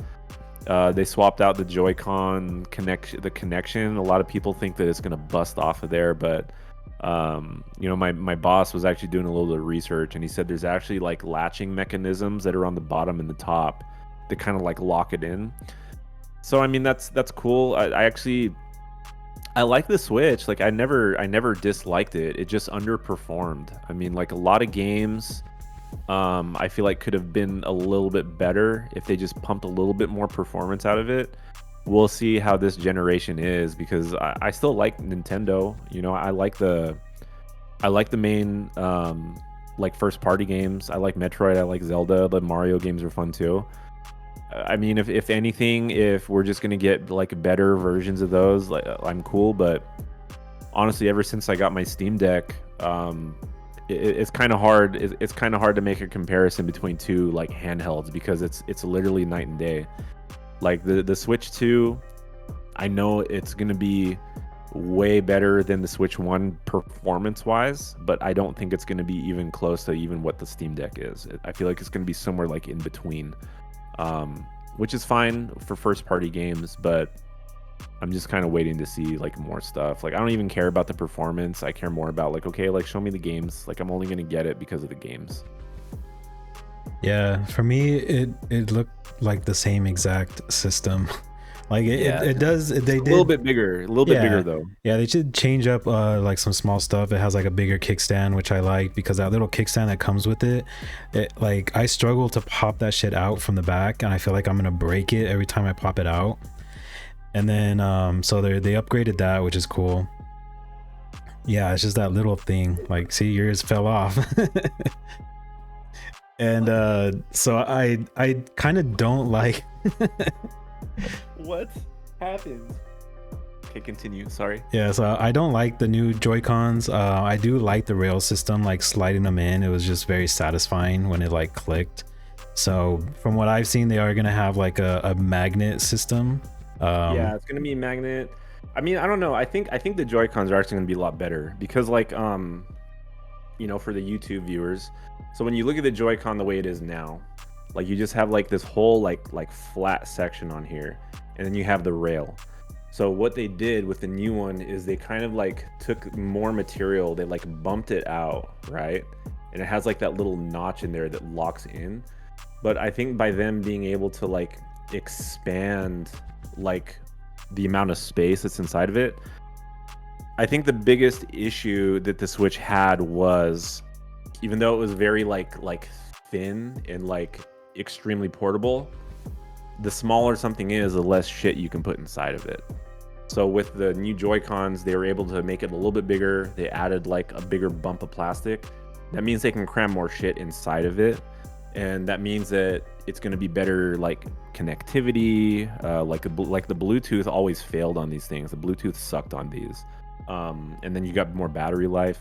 They swapped out the Joy-Con connection. A lot of people think that it's gonna bust off of there, but my boss was actually doing a little bit of research and he said there's actually like latching mechanisms that are on the bottom and the top that kind of like lock it in. So I mean that's cool. I like the Switch. Like I never disliked it. It just underperformed. I mean, like a lot of games I feel like could have been a little bit better if they just pumped a little bit more performance out of it. We'll see how this generation is because I still like Nintendo. I like the main like first party games. I like Metroid, I like Zelda, the Mario games are fun too. I mean, if anything, if we're just gonna get like better versions of those, like I'm cool. But honestly, ever since I got my Steam Deck, it's kind of hard. It's kind of hard to make a comparison between two like handhelds because it's literally night and day. Like the Switch 2, I know it's gonna be way better than the Switch 1 performance wise, but I don't think it's gonna be even close to even what the Steam Deck is. I feel like it's gonna be somewhere like in between, which is fine for first party games, but I'm just kind of waiting to see like more stuff. Like I don't even care about the performance. I care more about like, okay, like show me the games. Like I'm only gonna get it because of the games. Yeah, for me it looked like the same exact system. Like it does. They did a little bit bigger, though. Yeah, they should change up like some small stuff. It has like a bigger kickstand, which I like because that little kickstand that comes with it, like I struggle to pop that shit out from the back, and I feel like I'm gonna break it every time I pop it out. And then so they upgraded that, which is cool. Yeah, it's just that little thing. Like, see, yours fell off. And so I kind of don't like. What happened? Okay, continue. Sorry. Yeah, so I don't like the new Joy-Cons. I do like the rail system, like sliding them in. It was just very satisfying when it like clicked. So from what I've seen, they are gonna have like a magnet system. Yeah, it's gonna be a magnet. I mean, I don't know. I think the Joy-Cons are actually gonna be a lot better because like for the YouTube viewers. So when you look at the Joy-Con the way it is now, like you just have like this whole like flat section on here, and then you have the rail. So what they did with the new one is they kind of like took more material, they like bumped it out, right? And it has like that little notch in there that locks in. But I think by them being able to like expand like the amount of space that's inside of it, I think the biggest issue that the Switch had was, even though it was very like thin and like extremely portable, the smaller something is, the less shit you can put inside of it. So with the new Joy-Cons, they were able to make it a little bit bigger. They added like a bigger bump of plastic. That means they can cram more shit inside of it, and that means that it's going to be better like connectivity. Like the Bluetooth always failed on these things. The Bluetooth sucked on these, and then you got more battery life.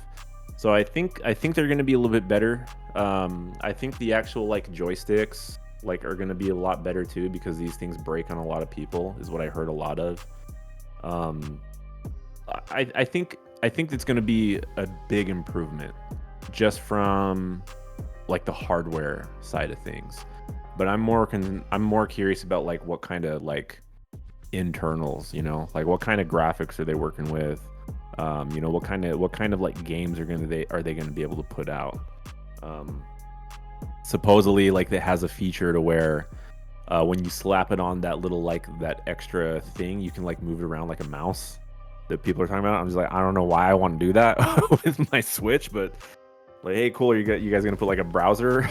So I think they're going to be a little bit better. I think the actual like joysticks like are going to be a lot better too, because these things break on a lot of people, is what I heard a lot of. Um, I think it's going to be a big improvement just from like the hardware side of things. But I'm more curious about like what kind of like internals, like what kind of graphics are they working with? What kind of like games are they going to be able to put out? Um, Supposedly like it has a feature to where when you slap it on that little like that extra thing, you can like move it around like a mouse that people are talking about. I'm just like, I don't know why I want to do that with my Switch, but like, hey, cool, you guys gonna put like a browser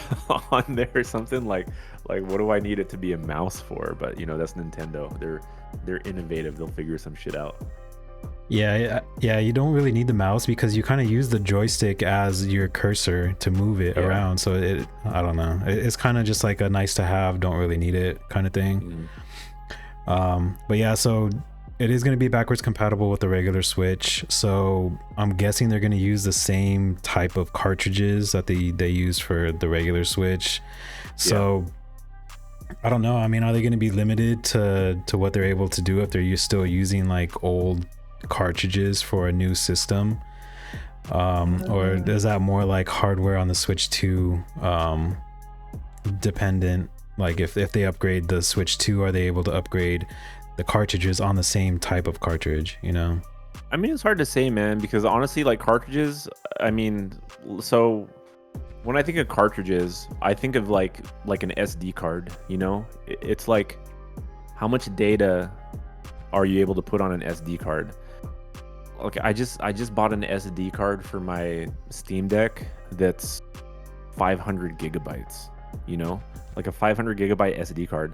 on there or something? Like what do I need it to be a mouse for? But that's Nintendo. They're innovative. They'll figure some shit out. Yeah, you don't really need the mouse because you kind of use the joystick as your cursor to move it Yeah. around. So I don't know. It's kind of just like a nice to have, don't really need it kind of thing. But yeah, so it is going to be backwards compatible with the regular Switch. So I'm guessing they're going to use the same type of cartridges that they use for the regular Switch. So I don't know. I mean, are they going to be limited to what they're able to do if they're still using like old cartridges for a new system? Or is that more like hardware on the Switch 2 dependent? Like if they upgrade the Switch 2, are they able to upgrade the cartridges on the same type of cartridge? I mean, it's hard to say, man, because honestly, like cartridges, I mean, so when I think of cartridges, I think of like an SD card, It's like how much data are you able to put on an SD card? Okay, I just bought an SD card for my Steam Deck that's 500 gigabytes, like a 500 gigabyte SD card.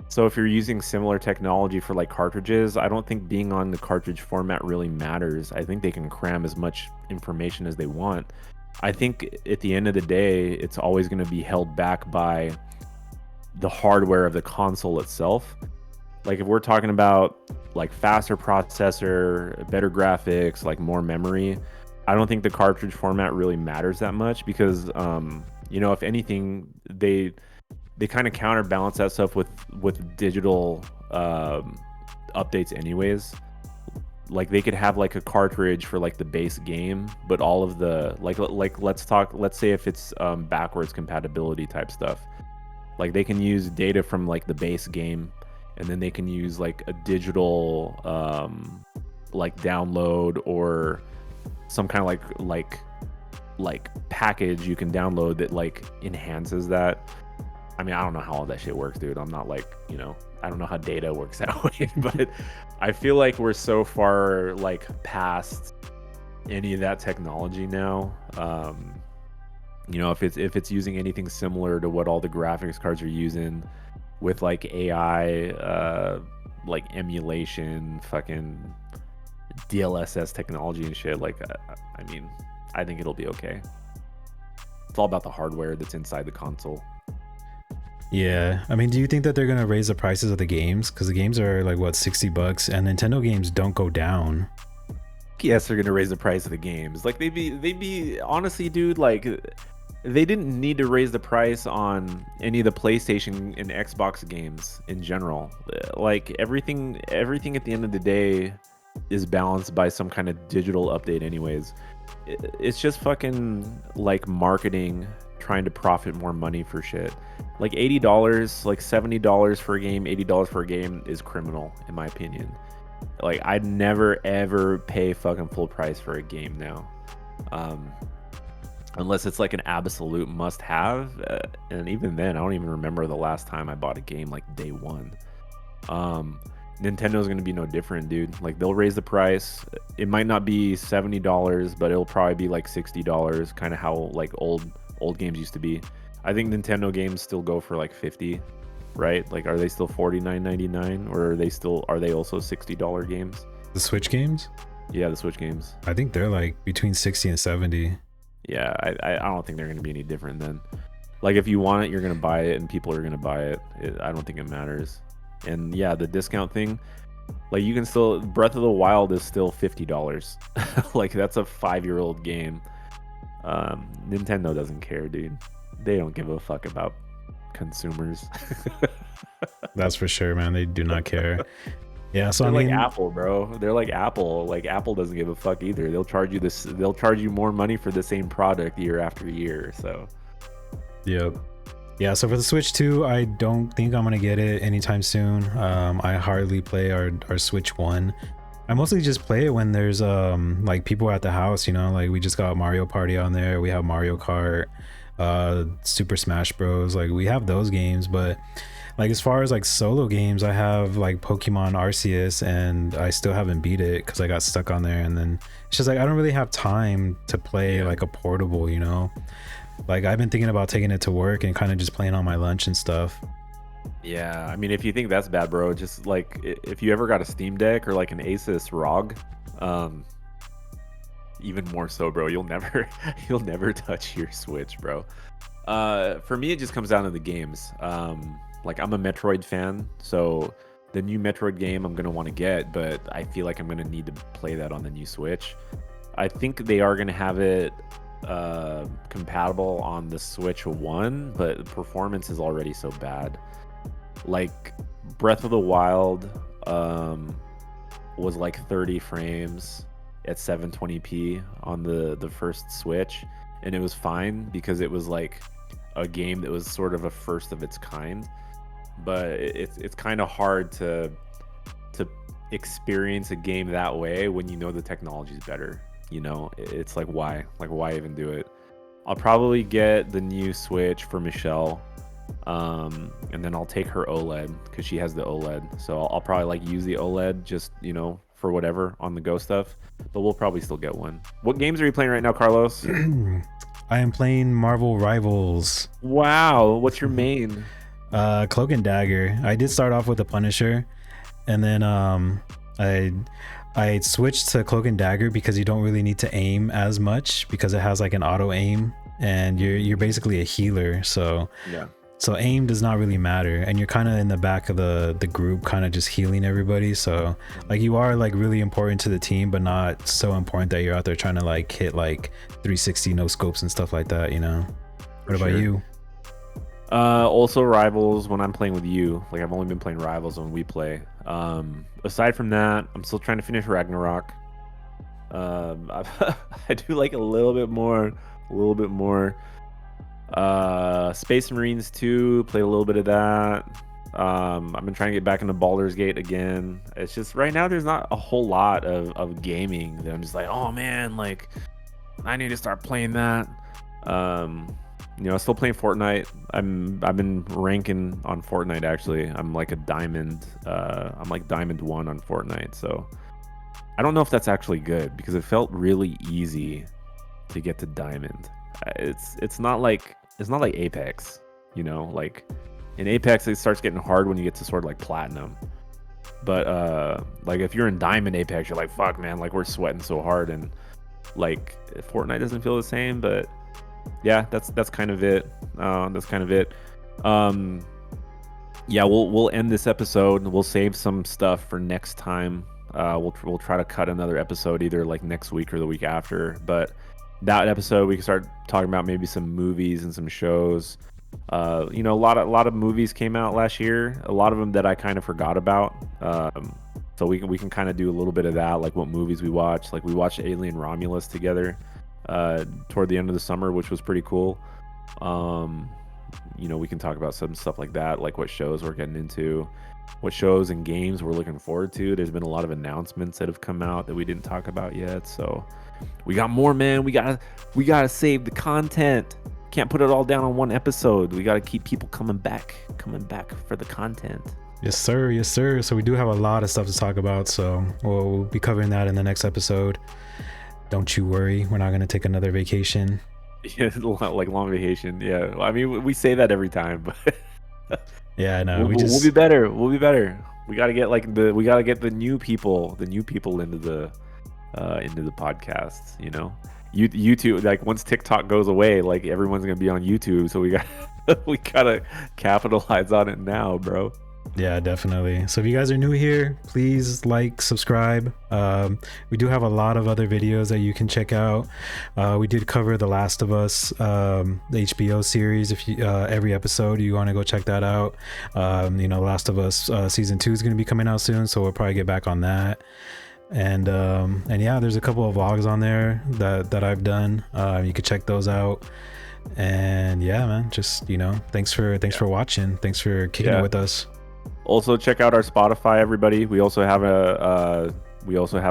So if you're using similar technology for like cartridges, I don't think being on the cartridge format really matters. I think they can cram as much information as they want. I think at the end of the day, it's always going to be held back by the hardware of the console itself. Like if we're talking about like faster processor, better graphics, like more memory, I don't think the cartridge format really matters that much because if anything, they kind of counterbalance that stuff with digital updates anyways. Like they could have like a cartridge for like the base game, but all of the let's say if it's backwards compatibility type stuff, like they can use data from like the base game, and then they can use like a digital like download or some kind of like package you can download that like enhances that. I mean, I don't know how all that shit works, dude. I'm not like, I don't know how data works that way, but I feel like we're so far like past any of that technology now. If it's using anything similar to what all the graphics cards are using with like AI, like emulation, fucking DLSS technology and shit, like, I mean, I think it'll be okay. It's all about the hardware that's inside the console. Yeah, I mean, do you think that they're gonna raise the prices of the games? Because the games are like what, $60, and Nintendo games don't go down. Yes, they're gonna raise the price of the games. Like they'd be honestly, dude, like they didn't need to raise the price on any of the PlayStation and Xbox games in general. Like everything at the end of the day is balanced by some kind of digital update anyways. It's just fucking like marketing, trying to profit more money for shit. Like $80, like $70 for a game, $80 for a game is criminal in my opinion. Like I'd never ever pay fucking full price for a game now, unless it's like an absolute must have, and even then I don't even remember the last time I bought a game like day one. Nintendo's gonna be no different, dude. Like they'll raise the price. It might not be $70, but it'll probably be like $60, kind of how like old games used to be. I think Nintendo games still go for like 50, right? Like are they still $49.99, or are they also $60 games? The Switch games? Yeah, the Switch games. I think they're like between 60 and 70. Yeah, I don't think they're going to be any different then. Like if you want it, you're going to buy it and people are going to buy it. I don't think it matters. And yeah, the discount thing, like you can still, Breath of the Wild is still $50. Like that's a 5-year-old game. Nintendo doesn't care, dude. They don't give a fuck about consumers. That's for sure, man. They do not care. Yeah, so They're I mean, like Apple, bro. They're like Apple. Like Apple doesn't give a fuck either. They'll charge you this. They'll charge you more money for the same product year after year. So, yep. Yeah, so for the Switch 2, I don't think I'm gonna get it anytime soon. I hardly play our Switch 1. I mostly just play it when there's like people at the house, you know, like we just got Mario Party on there. We have Mario Kart, Super Smash Bros. Like we have those games, but like as far as like solo games, I have like Pokemon Arceus, and I still haven't beat it because I got stuck on there. And then it's just like I don't really have time to play like a portable, you know. Like I've been thinking about taking it to work and kind of just playing on my lunch and stuff. yeah. I mean, if you think that's bad, bro, just like if you ever got a Steam Deck or like an Asus ROG, even more so, bro. You'll never you'll never touch your Switch, bro. For me, it just comes down to the games. Like I'm a Metroid fan, so the new Metroid game I'm gonna want to get, but I feel like I'm gonna need to play that on the new Switch. I think they are gonna have it compatible on the Switch 1, but the performance is already so bad. Like Breath of the Wild was like 30 frames at 720p on the first Switch, and it was fine because it was like a game that was sort of a first of its kind. But it's kind of hard to experience a game that way when you know the technology is better. You know, it's like why even do it? I'll probably get the new Switch for Michelle, and then I'll take her OLED because she has the OLED. So I'll probably like use the OLED just, you know, for whatever on the go stuff. But we'll probably still get one. What games are you playing right now, Carlos? I am playing Marvel Rivals. Wow, what's your main? Cloak and Dagger. I did start off with the Punisher, and then I switched to Cloak and Dagger because you don't really need to aim as much because it has like an auto aim, and you're basically a healer. So Yeah. so aim does not really matter, and you're kind of in the back of the group, kind of just healing everybody. So like you are like really important to the team, but not so important that you're out there trying to like hit like 360 no scopes and stuff like that, you know. What about you? Also Rivals when I'm playing with you. Like I've only been playing Rivals when we play. Aside from that, I'm still trying to finish Ragnarok. I do like a little bit more. Space Marines 2, played a little bit of that. I've been trying to get back into Baldur's Gate again. It's just right now there's not a whole lot of gaming that I'm just like, oh man, like I need to start playing that. You know, still playing Fortnite. I've been ranking on Fortnite actually. I'm like a diamond. I'm like diamond 1 on Fortnite. So I don't know if that's actually good because it felt really easy to get to diamond. It's not like Apex, you know. Like in Apex it starts getting hard when you get to sort of like platinum. But like if you're in diamond Apex, you're like, fuck man, like we're sweating so hard, and like Fortnite doesn't feel the same. But yeah, that's kind of it. Yeah, we'll end this episode. We'll save some stuff for next time. We'll try to cut another episode either like next week or the week after. But that episode we can start talking about maybe some movies and some shows. You know, a lot of movies came out last year. A lot of them that I kind of forgot about. So we can kind of do a little bit of that, like what movies we watched. Like we watched Alien Romulus together toward the end of the summer, which was pretty cool. You know, we can talk about some stuff like that, like what shows we're getting into, what shows and games we're looking forward to. There's been a lot of announcements that have come out that we didn't talk about yet, so we got more, man. We gotta save the content. Can't put it all down on one episode. We gotta keep people coming back for the content. Yes sir. So we do have a lot of stuff to talk about, so we'll be covering that in the next episode. Don't you worry, we're not going to take another vacation. Yeah, like long vacation. Yeah, I mean we say that every time, but yeah, I know. we'll be better. We gotta get the new people into the podcasts. You know, YouTube. Like once TikTok goes away, like everyone's gonna be on YouTube. So we gotta capitalize on it now, bro. Yeah, definitely. So if you guys are new here, please like, subscribe. We do have a lot of other videos that you can check out. We did cover The Last of Us, the HBO series. If you every episode, you want to go check that out. Last of Us season 2 is going to be coming out soon, so we'll probably get back on that. And yeah, there's a couple of vlogs on there that I've done. You can check those out. And yeah, man, just thanks for watching. Thanks for kicking it with us. Also check out our Spotify, everybody. We also have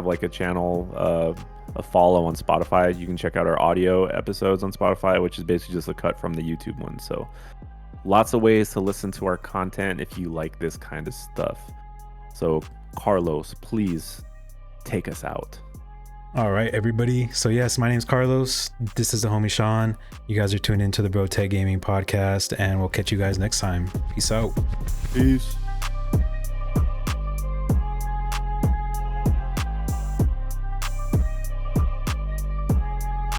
like a channel, a follow on Spotify. You can check out our audio episodes on Spotify, which is basically just a cut from the YouTube one. So lots of ways to listen to our content if you like this kind of stuff. So Carlos, please take us out. All right, everybody. So yes, my name's Carlos. This is the homie Sean. You guys are tuned into the Bro Tech Gaming Podcast, and we'll catch you guys next time. Peace out. Peace.